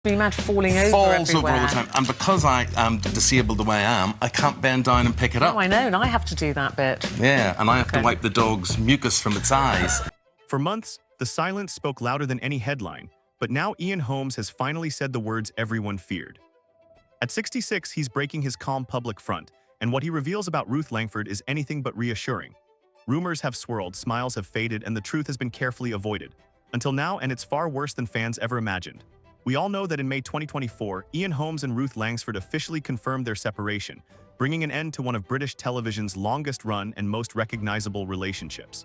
Can you imagine falling over Falls everywhere? over all the time. And because I am disabled the way I am, I can't bend down and pick it up. Oh, I know, and I have to do that bit. Yeah, and I have to wipe the dog's mucus from its eyes. For months, the silence spoke louder than any headline, but now Eamonn Holmes has finally said the words everyone feared. At 66, he's breaking his calm public front, and what he reveals about Ruth Langsford is anything but reassuring. Rumors have swirled, smiles have faded, and the truth has been carefully avoided. Until now, and it's far worse than fans ever imagined. We all know that in May 2024, Eamonn Holmes and Ruth Langsford officially confirmed their separation, bringing an end to one of British television's longest-run and most recognizable relationships.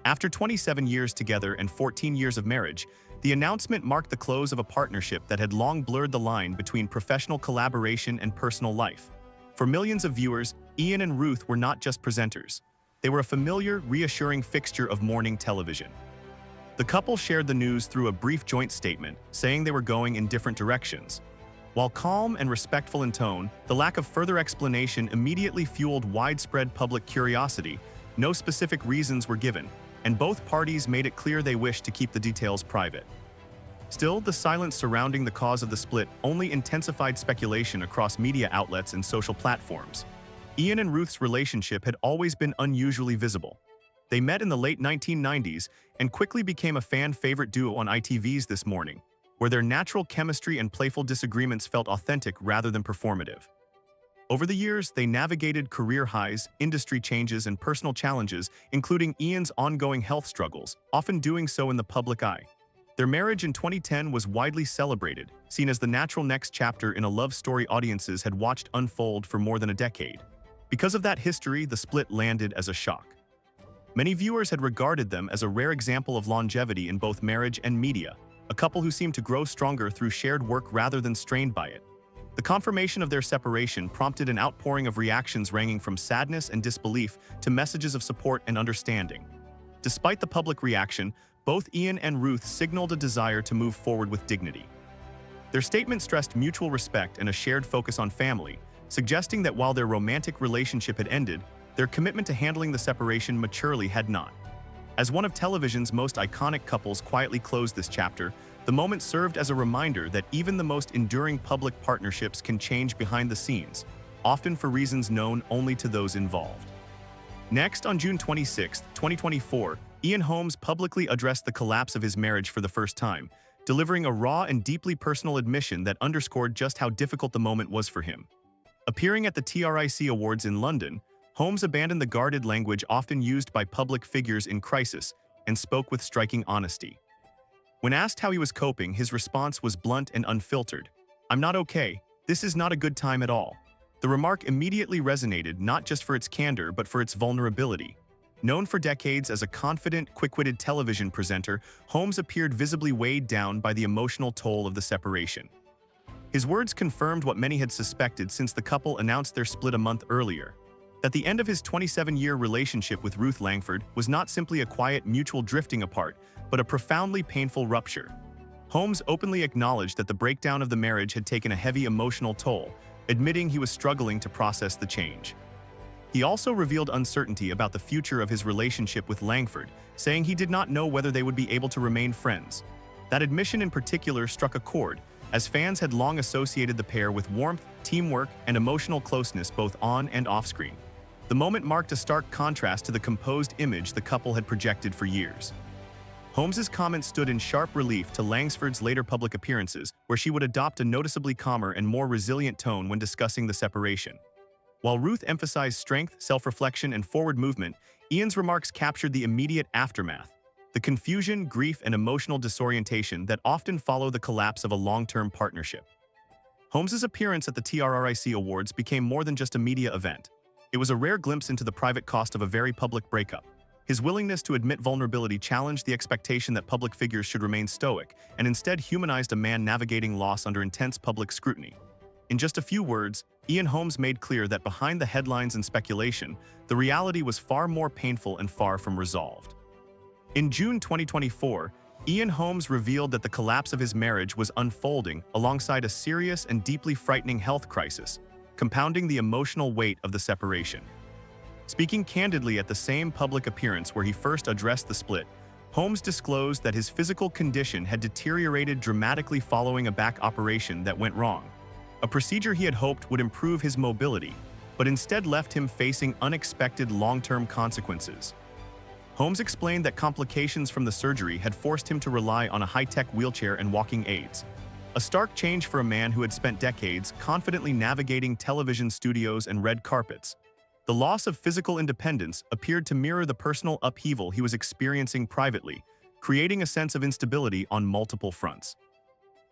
After 27 years together and 14 years of marriage, the announcement marked the close of a partnership that had long blurred the line between professional collaboration and personal life. For millions of viewers, Eamonn and Ruth were not just presenters. They were a familiar, reassuring fixture of morning television. The couple shared the news through a brief joint statement, saying they were going in different directions. While calm and respectful in tone, the lack of further explanation immediately fueled widespread public curiosity. No specific reasons were given, and both parties made it clear they wished to keep the details private. Still, the silence surrounding the cause of the split only intensified speculation across media outlets and social platforms. Eamonn and Ruth's relationship had always been unusually visible. They met in the late 1990s and quickly became a fan-favorite duo on ITV's This Morning, where their natural chemistry and playful disagreements felt authentic rather than performative. Over the years, they navigated career highs, industry changes, and personal challenges, including Eamonn's ongoing health struggles, often doing so in the public eye. Their marriage in 2010 was widely celebrated, seen as the natural next chapter in a love story audiences had watched unfold for more than a decade. Because of that history, the split landed as a shock. Many viewers had regarded them as a rare example of longevity in both marriage and media, a couple who seemed to grow stronger through shared work rather than strained by it. The confirmation of their separation prompted an outpouring of reactions ranging from sadness and disbelief to messages of support and understanding. Despite the public reaction, both Eamonn and Ruth signaled a desire to move forward with dignity. Their statement stressed mutual respect and a shared focus on family, suggesting that while their romantic relationship had ended, their commitment to handling the separation maturely had not. As one of television's most iconic couples quietly closed this chapter, the moment served as a reminder that even the most enduring public partnerships can change behind the scenes, often for reasons known only to those involved. Next, on June 26, 2024, Eamonn Holmes publicly addressed the collapse of his marriage for the first time, delivering a raw and deeply personal admission that underscored just how difficult the moment was for him. Appearing at the TRIC Awards in London, Holmes abandoned the guarded language often used by public figures in crisis and spoke with striking honesty. When asked how he was coping, his response was blunt and unfiltered. "I'm not okay. This is not a good time at all." The remark immediately resonated not just for its candor but for its vulnerability. Known for decades as a confident, quick-witted television presenter, Holmes appeared visibly weighed down by the emotional toll of the separation. His words confirmed what many had suspected since the couple announced their split a month earlier. That the end of his 27-year relationship with Ruth Langsford was not simply a quiet mutual drifting apart, but a profoundly painful rupture. Holmes openly acknowledged that the breakdown of the marriage had taken a heavy emotional toll, admitting he was struggling to process the change. He also revealed uncertainty about the future of his relationship with Langsford, saying he did not know whether they would be able to remain friends. That admission in particular struck a chord, as fans had long associated the pair with warmth, teamwork, and emotional closeness both on and off-screen. The moment marked a stark contrast to the composed image the couple had projected for years. Holmes's comments stood in sharp relief to Langsford's later public appearances, where she would adopt a noticeably calmer and more resilient tone when discussing the separation. While Ruth emphasized strength, self-reflection, and forward movement, Eamonn's remarks captured the immediate aftermath, the confusion, grief, and emotional disorientation that often follow the collapse of a long-term partnership. Holmes's appearance at the TRIC Awards became more than just a media event. It was a rare glimpse into the private cost of a very public breakup. His willingness to admit vulnerability challenged the expectation that public figures should remain stoic, and instead humanized a man navigating loss under intense public scrutiny. In just a few words, Eamonn Holmes made clear that behind the headlines and speculation, the reality was far more painful and far from resolved. In June 2024, Eamonn Holmes revealed that the collapse of his marriage was unfolding alongside a serious and deeply frightening health crisis, compounding the emotional weight of the separation. Speaking candidly at the same public appearance where he first addressed the split, Holmes disclosed that his physical condition had deteriorated dramatically following a back operation that went wrong, a procedure he had hoped would improve his mobility, but instead left him facing unexpected long-term consequences. Holmes explained that complications from the surgery had forced him to rely on a high-tech wheelchair and walking aids, a stark change for a man who had spent decades confidently navigating television studios and red carpets. The loss of physical independence appeared to mirror the personal upheaval he was experiencing privately, creating a sense of instability on multiple fronts.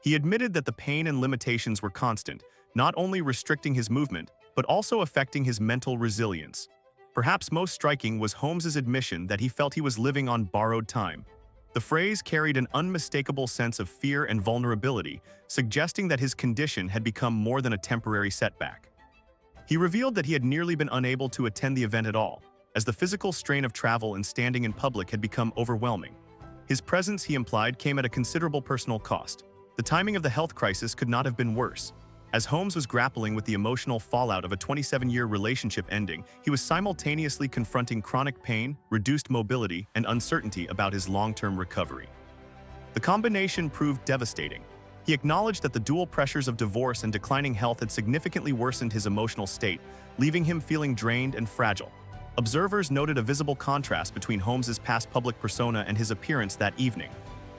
He admitted that the pain and limitations were constant, not only restricting his movement, but also affecting his mental resilience. Perhaps most striking was Holmes's admission that he felt he was living on borrowed time. The phrase carried an unmistakable sense of fear and vulnerability, suggesting that his condition had become more than a temporary setback. He revealed that he had nearly been unable to attend the event at all, as the physical strain of travel and standing in public had become overwhelming. His presence, he implied, came at a considerable personal cost. The timing of the health crisis could not have been worse. As Holmes was grappling with the emotional fallout of a 27-year relationship ending, he was simultaneously confronting chronic pain, reduced mobility, and uncertainty about his long-term recovery. The combination proved devastating. He acknowledged that the dual pressures of divorce and declining health had significantly worsened his emotional state, leaving him feeling drained and fragile. Observers noted a visible contrast between Holmes's past public persona and his appearance that evening.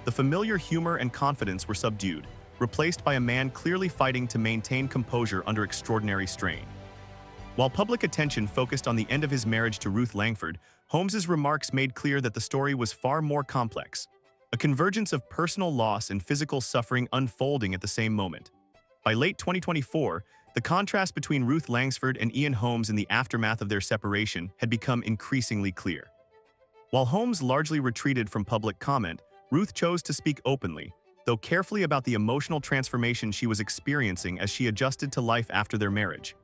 The familiar humor and confidence were subdued, replaced by a man clearly fighting to maintain composure under extraordinary strain. While public attention focused on the end of his marriage to Ruth Langsford, Holmes's remarks made clear that the story was far more complex, a convergence of personal loss and physical suffering unfolding at the same moment. By late 2024, the contrast between Ruth Langsford and Eamonn Holmes in the aftermath of their separation had become increasingly clear. While Holmes largely retreated from public comment, Ruth chose to speak openly, though carefully, about the emotional transformation she was experiencing as she adjusted to life after their marriage.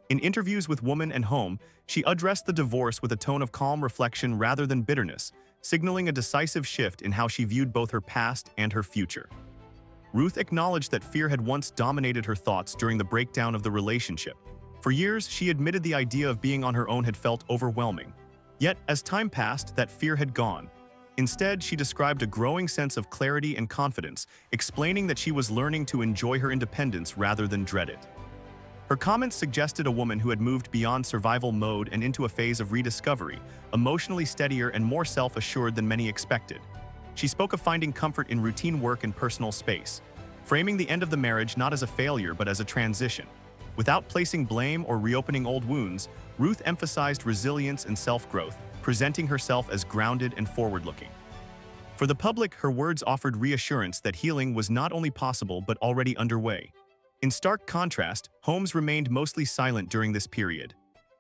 In interviews with Woman and Home, she addressed the divorce with a tone of calm reflection rather than bitterness, signaling a decisive shift in how she viewed both her past and her future. Ruth acknowledged that fear had once dominated her thoughts during the breakdown of the relationship. For years, she admitted the idea of being on her own had felt overwhelming. Yet, as time passed, that fear had gone. Instead, she described a growing sense of clarity and confidence, explaining that she was learning to enjoy her independence rather than dread it. Her comments suggested a woman who had moved beyond survival mode and into a phase of rediscovery, emotionally steadier and more self-assured than many expected. She spoke of finding comfort in routine work and personal space, framing the end of the marriage not as a failure but as a transition. Without placing blame or reopening old wounds, Ruth emphasized resilience and self-growth, presenting herself as grounded and forward-looking. For the public, her words offered reassurance that healing was not only possible but already underway. In stark contrast, Holmes remained mostly silent during this period.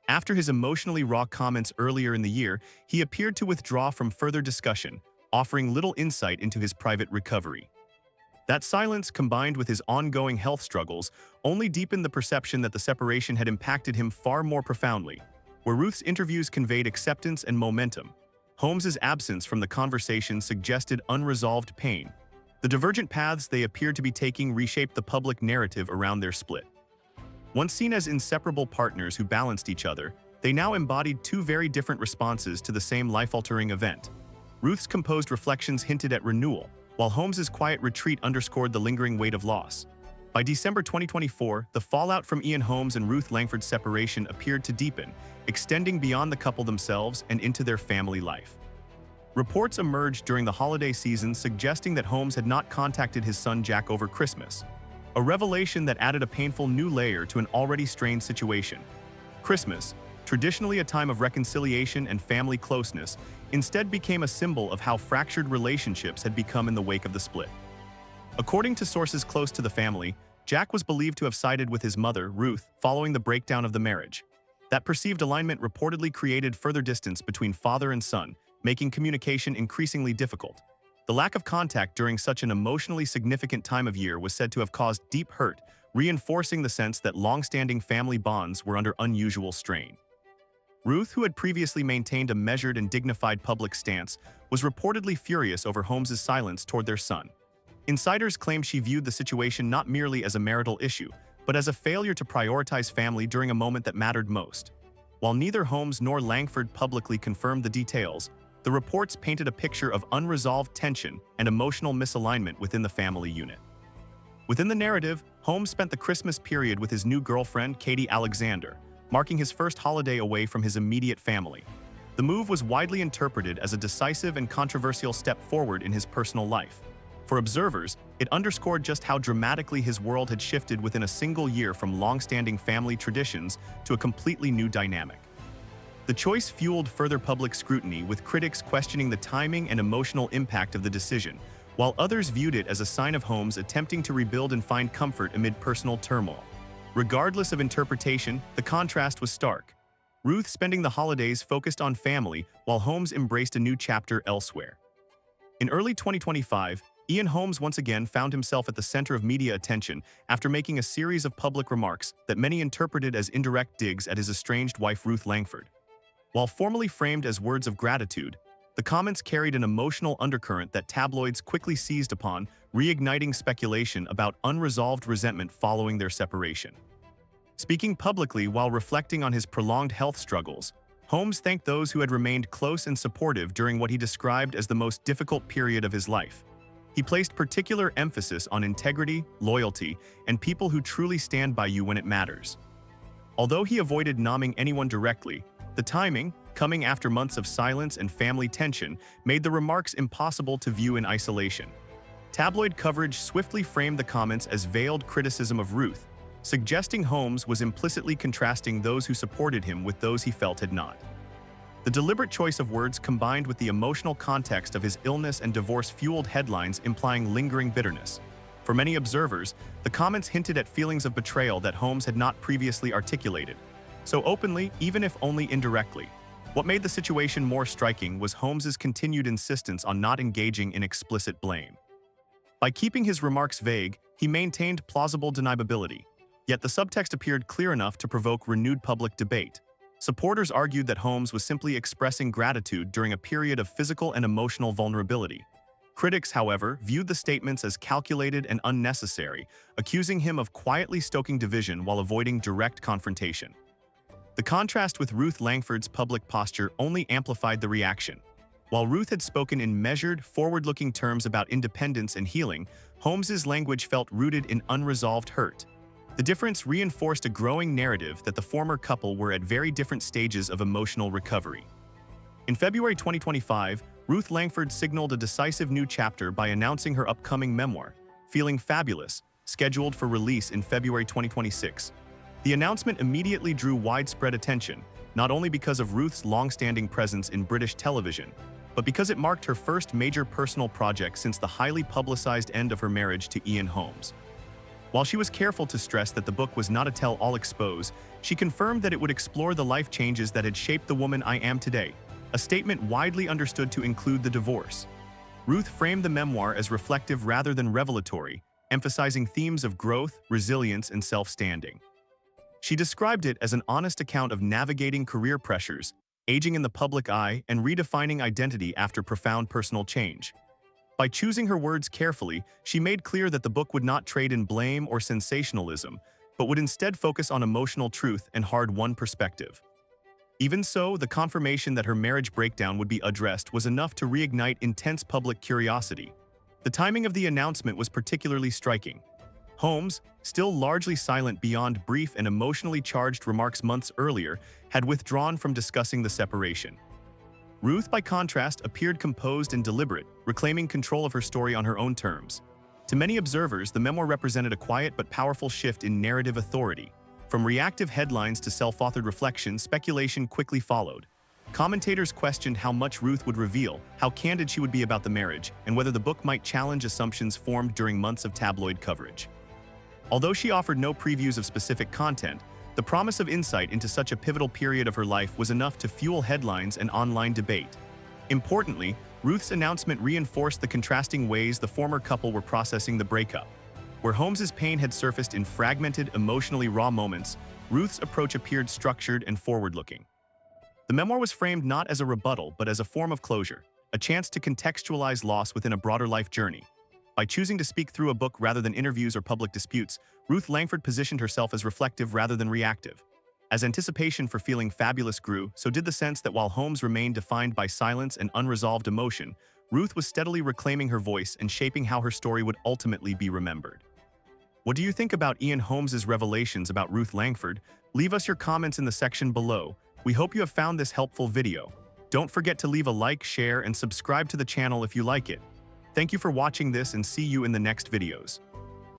After his emotionally raw comments earlier in the year, he appeared to withdraw from further discussion, offering little insight into his private recovery. That silence, combined with his ongoing health struggles, only deepened the perception that the separation had impacted him far more profoundly. Where Ruth's interviews conveyed acceptance and momentum, Holmes's absence from the conversation suggested unresolved pain. The divergent paths they appeared to be taking reshaped the public narrative around their split. Once seen as inseparable partners who balanced each other, they now embodied two very different responses to the same life-altering event. Ruth's composed reflections hinted at renewal, while Holmes's quiet retreat underscored the lingering weight of loss. By December 2024, the fallout from Eamonn Holmes and Ruth Langsford's separation appeared to deepen, extending beyond the couple themselves and into their family life. Reports emerged during the holiday season suggesting that Holmes had not contacted his son Jack over Christmas, a revelation that added a painful new layer to an already strained situation. Christmas, traditionally a time of reconciliation and family closeness, instead became a symbol of how fractured relationships had become in the wake of the split. According to sources close to the family, Jack was believed to have sided with his mother, Ruth, following the breakdown of the marriage. That perceived alignment reportedly created further distance between father and son, making communication increasingly difficult. The lack of contact during such an emotionally significant time of year was said to have caused deep hurt, reinforcing the sense that long-standing family bonds were under unusual strain. Ruth, who had previously maintained a measured and dignified public stance, was reportedly furious over Holmes's silence toward their son. Insiders claimed she viewed the situation not merely as a marital issue, but as a failure to prioritize family during a moment that mattered most. While neither Holmes nor Langsford publicly confirmed the details, the reports painted a picture of unresolved tension and emotional misalignment within the family unit. Within the narrative, Holmes spent the Christmas period with his new girlfriend, Katie Alexander, marking his first holiday away from his immediate family. The move was widely interpreted as a decisive and controversial step forward in his personal life. For observers, it underscored just how dramatically his world had shifted within a single year from long-standing family traditions to a completely new dynamic. The choice fueled further public scrutiny, with critics questioning the timing and emotional impact of the decision, while others viewed it as a sign of Holmes attempting to rebuild and find comfort amid personal turmoil. Regardless of interpretation, the contrast was stark. Ruth spending the holidays focused on family, while Holmes embraced a new chapter elsewhere. In early 2025, Eamonn Holmes once again found himself at the center of media attention after making a series of public remarks that many interpreted as indirect digs at his estranged wife Ruth Langsford. While formally framed as words of gratitude, the comments carried an emotional undercurrent that tabloids quickly seized upon, reigniting speculation about unresolved resentment following their separation. Speaking publicly while reflecting on his prolonged health struggles, Holmes thanked those who had remained close and supportive during what he described as the most difficult period of his life. He placed particular emphasis on integrity, loyalty, and people who truly stand by you when it matters. Although he avoided naming anyone directly, the timing, coming after months of silence and family tension, made the remarks impossible to view in isolation. Tabloid coverage swiftly framed the comments as veiled criticism of Ruth, suggesting Holmes was implicitly contrasting those who supported him with those he felt had not. The deliberate choice of words combined with the emotional context of his illness and divorce fueled headlines implying lingering bitterness. For many observers, the comments hinted at feelings of betrayal that Holmes had not previously articulated so openly, even if only indirectly. What made the situation more striking was Holmes's continued insistence on not engaging in explicit blame. By keeping his remarks vague, he maintained plausible deniability, yet the subtext appeared clear enough to provoke renewed public debate. Supporters argued that Holmes was simply expressing gratitude during a period of physical and emotional vulnerability. Critics, however, viewed the statements as calculated and unnecessary, accusing him of quietly stoking division while avoiding direct confrontation. The contrast with Ruth Langsford's public posture only amplified the reaction. While Ruth had spoken in measured, forward-looking terms about independence and healing, Holmes's language felt rooted in unresolved hurt. The difference reinforced a growing narrative that the former couple were at very different stages of emotional recovery. In February 2025, Ruth Langsford signaled a decisive new chapter by announcing her upcoming memoir, Feeling Fabulous, scheduled for release in February 2026. The announcement immediately drew widespread attention, not only because of Ruth's long-standing presence in British television, but because it marked her first major personal project since the highly publicized end of her marriage to Eamonn Holmes. While she was careful to stress that the book was not a tell-all expose, she confirmed that it would explore the life changes that had shaped the woman I am today, a statement widely understood to include the divorce. Ruth framed the memoir as reflective rather than revelatory, emphasizing themes of growth, resilience, and self-standing. She described it as an honest account of navigating career pressures, aging in the public eye, and redefining identity after profound personal change. By choosing her words carefully, she made clear that the book would not trade in blame or sensationalism, but would instead focus on emotional truth and hard-won perspective. Even so, the confirmation that her marriage breakdown would be addressed was enough to reignite intense public curiosity. The timing of the announcement was particularly striking. Holmes, still largely silent beyond brief and emotionally charged remarks months earlier, had withdrawn from discussing the separation. Ruth, by contrast, appeared composed and deliberate, reclaiming control of her story on her own terms. To many observers, the memoir represented a quiet but powerful shift in narrative authority. From reactive headlines to self-authored reflection, speculation quickly followed. Commentators questioned how much Ruth would reveal, how candid she would be about the marriage, and whether the book might challenge assumptions formed during months of tabloid coverage. Although she offered no previews of specific content, the promise of insight into such a pivotal period of her life was enough to fuel headlines and online debate. Importantly, Ruth's announcement reinforced the contrasting ways the former couple were processing the breakup. Where Holmes's pain had surfaced in fragmented, emotionally raw moments, Ruth's approach appeared structured and forward-looking. The memoir was framed not as a rebuttal, but as a form of closure, a chance to contextualize loss within a broader life journey. By choosing to speak through a book rather than interviews or public disputes, Ruth Langsford positioned herself as reflective rather than reactive. As anticipation for feeling fabulous grew, so did the sense that while Holmes remained defined by silence and unresolved emotion, Ruth was steadily reclaiming her voice and shaping how her story would ultimately be remembered. What do you think about Eamonn Holmes's revelations about Ruth Langsford? Leave us your comments in the section below. We hope you have found this helpful video. Don't forget to leave a like, share, and subscribe to the channel if you like it. Thank you for watching this and see you in the next videos.